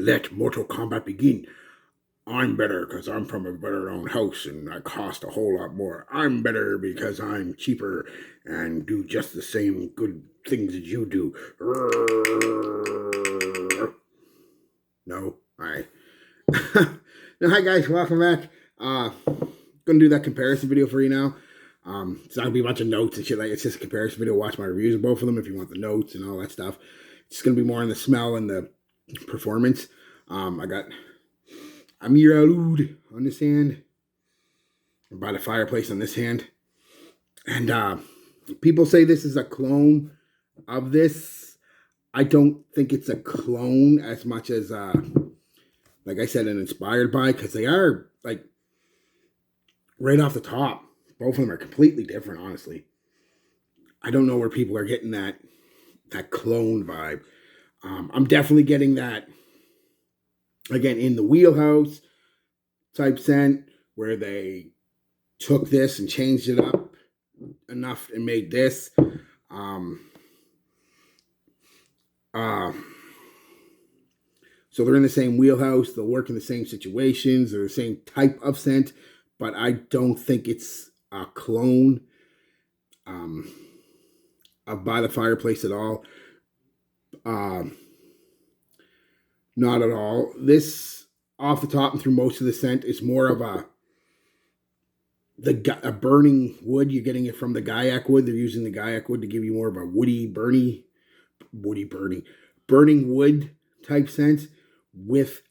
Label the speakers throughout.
Speaker 1: Let Mortal Kombat begin. I'm better because I'm from a better owned house and I cost a whole lot more. I'm better because I'm cheaper and do just the same good things as you do. No? Alright. Now, hi guys, welcome back. Gonna do that comparison video for you now. It's not gonna be a bunch of notes and shit. Like, it's just a comparison video. Watch my reviews of both of them if you want the notes and all that stuff. It's gonna be more on the smell and the performance. I got Ameer Oudh on this hand, by the Fireplace on this hand, and people say this is a clone of this. I don't think it's a clone as much as, like I said, an inspired by, because they are, like, right off the top, both of them are completely different, honestly. I don't know where people are getting that clone vibe. I'm definitely getting that, again, in the wheelhouse type scent, where they took this and changed it up enough and made this. So they're in the same wheelhouse, they'll work in the same situations, they're the same type of scent, but I don't think it's a clone of By the Fireplace at all. Not at all. This, off the top and through most of the scent, is more of a burning wood. You're getting it from the Gaiac wood. They're using the Gaiac wood to give you more of a burning wood type scent with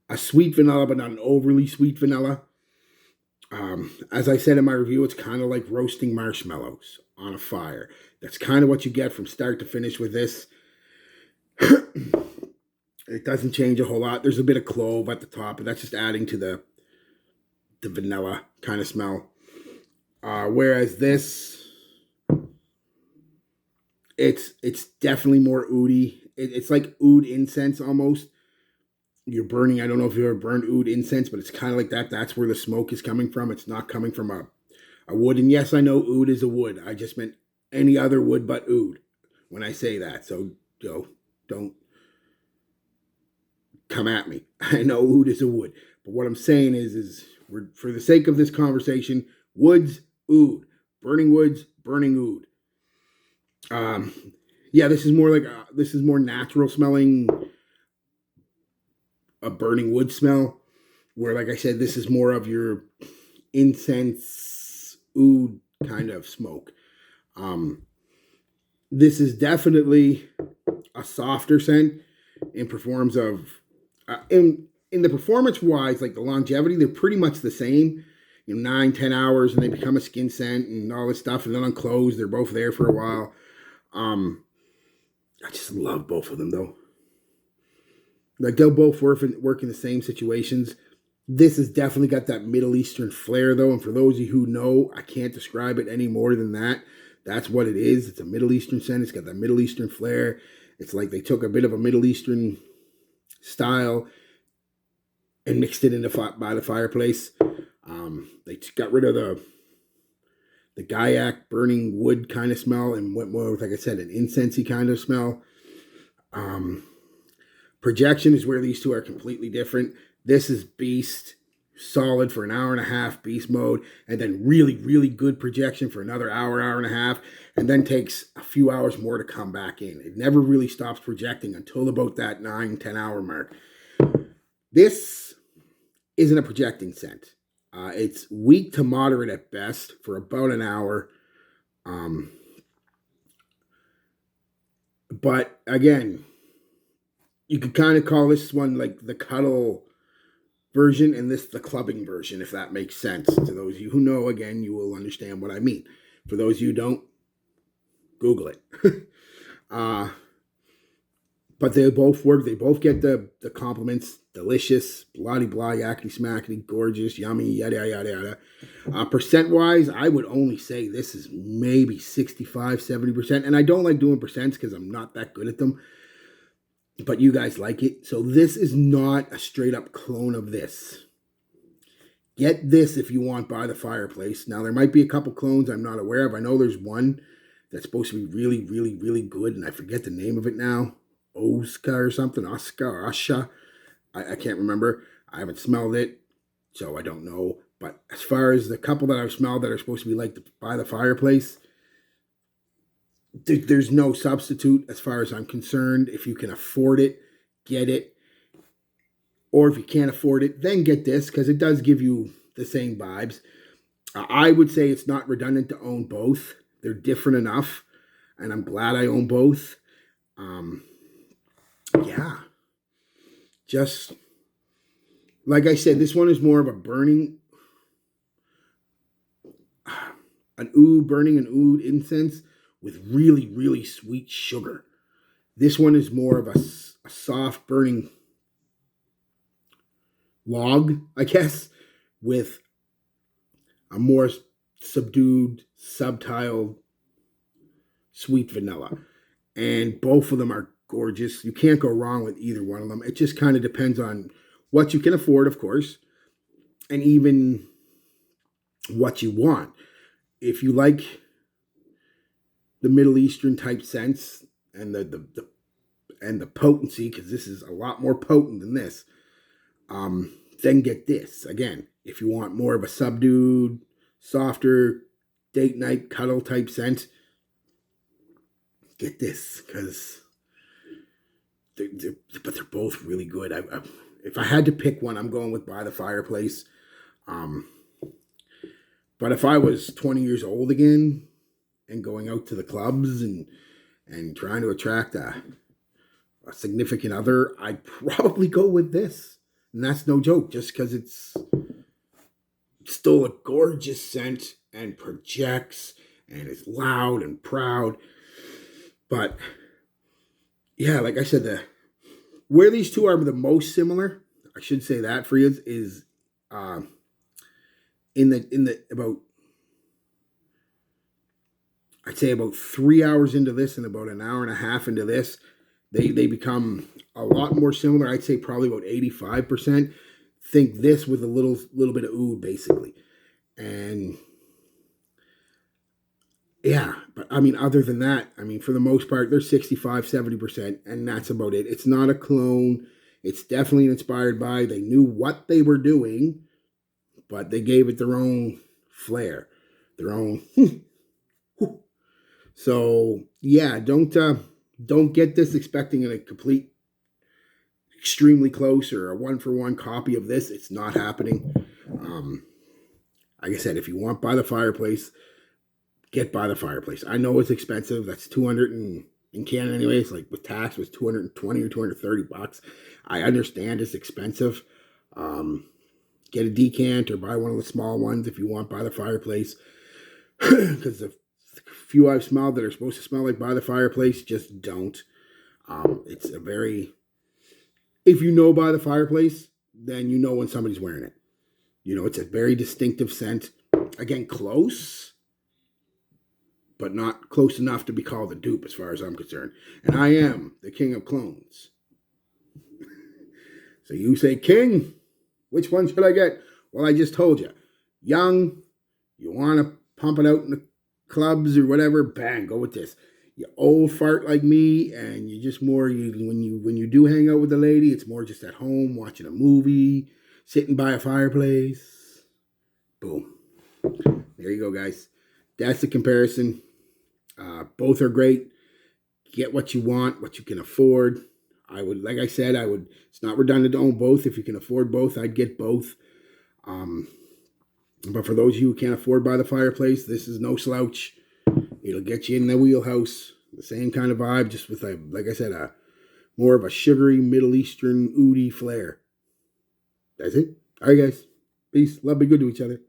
Speaker 1: a sweet vanilla, but not an overly sweet vanilla. As I said in my review, it's kind of like roasting marshmallows on a fire. That's kind of what you get from start to finish with this. It doesn't change a whole lot. There's a bit of clove at the top, but that's just adding to the vanilla kind of smell. Whereas this, it's definitely more oudhy. It's like oud incense almost. You're burning, I don't know if you've ever burned oud incense, but it's kind of like that. That's where the smoke is coming from. It's not coming from a wood. And yes, I know oud is a wood. I just meant any other wood but oud when I say that. So, don't come at me. I know oud is a wood. But what I'm saying is we're, for the sake of this conversation, woods, oud. Burning woods, burning oud. Yeah, this is more like this is more natural smelling, a burning wood smell, where, like I said, this is more of your incense oud kind of smoke. This is definitely a softer scent in performance of in the performance wise, like the longevity, they're pretty much the same. 9-10 hours and they become a skin scent and all this stuff, and then on clothes they're both there for a while. I just love both of them though. Like, they'll both work in the same situations. This has definitely got that Middle Eastern flair though, and for those of you who know, I can't describe it any more than that. That's what it is. It's a Middle Eastern scent. It's got that Middle Eastern flair. It's like they took a bit of a Middle Eastern style and mixed it into By the Fireplace. They got rid of the Gaiac burning wood kind of smell and went more with, like I said, an incensey kind of smell. Projection is where these two are completely different. This is beast, solid for an hour and a half, beast mode, and then really, really good projection for another hour, hour and a half, and then takes a few hours more to come back in. It never really stops projecting until about that 9-10 hour mark. This isn't a projecting scent. It's weak to moderate at best for about an hour. But again, you could kind of call this one like the cuddle version and this the clubbing version, if that makes sense. To those of you who know, again, you will understand what I mean. For those of you who don't, Google it. But they both work. They both get the compliments. Delicious, blah blah, yakety smackety, gorgeous, yummy, yada yada yada. Percent-wise, I would only say this is maybe 65-70%. And I don't like doing percents because I'm not that good at them. But you guys like it. So this is not a straight up clone of this. Get this if you want By the Fireplace. Now, there might be a couple clones I'm not aware of. I know there's one that's supposed to be really, really, really good, and I forget the name of it now. Oscar or something, Oscar or Asha. I can't remember. I haven't smelled it, so I don't know. But as far as the couple that I've smelled that are supposed to be like by the fireplace, there's no substitute as far as I'm concerned. If you can afford it, get it. Or if you can't afford it, then get this because it does give you the same vibes. I would say it's not redundant to own both. They're different enough, and I'm glad I own both. Um, yeah, just like I said, this one is more of a burning, burning an oud incense with really, really sweet sugar. This one is more of a soft burning log, I guess, with a more subdued, subtle, sweet vanilla. And both of them are gorgeous. You can't go wrong with either one of them. It just kind of depends on what you can afford, of course, and even what you want. If you like the Middle Eastern type scents and the potency, because this is a lot more potent than this, then get this. Again, if you want more of a subdued, softer, date night cuddle type scent, get this, because they're both really good. If I had to pick one, I'm going with By the Fireplace. But if I was 20 years old again and going out to the clubs and trying to attract a significant other, I'd probably go with this. And that's no joke, just because it's still a gorgeous scent and projects and is loud and proud. But yeah, like I said, where these two are the most similar, I should say that for you, is in the about, I'd say about 3 hours into this and about an hour and a half into this, they become a lot more similar. I'd say probably about 85%. Think this with a little bit of oud, basically. And yeah, but I mean, other than that, I mean, for the most part, they're 65, 70%, and that's about it. It's not a clone. It's definitely inspired by. They knew what they were doing, but they gave it their own flair, their own. So yeah, don't get this expecting a complete, extremely close or a one-for-one copy of this. It's not happening. Like I said, if you want By the Fireplace, get By the Fireplace. I know it's expensive. That's 200 in Canada anyways. Like with tax, it was 220 or 230 bucks. I understand it's expensive. Get a decant or buy one of the small ones if you want By the Fireplace. Because the few I've smelled that are supposed to smell like By the Fireplace just don't. It's a very, if you know By the Fireplace, then you know when somebody's wearing it. You know, it's a very distinctive scent. Again, close, but not close enough to be called a dupe as far as I'm concerned. And I am the king of clones. So you say, king, which one should I get? Well, I just told you. Young, you want to pump it out in the clubs or whatever, bang, go with this. You old fart like me, and you just more, when you do hang out with a lady, it's more just at home, watching a movie, sitting by a fireplace. Boom. There you go, guys. That's the comparison. Both are great. Get what you want, what you can afford. Like I said, it's not redundant to own both. If you can afford both, I'd get both. But for those of you who can't afford By the Fireplace, this is no slouch. It'll get you in the wheelhouse. The same kind of vibe, just with, like I said, more of a sugary Middle Eastern oudy flair. That's it. All right, guys. Peace. Love. Be good to each other.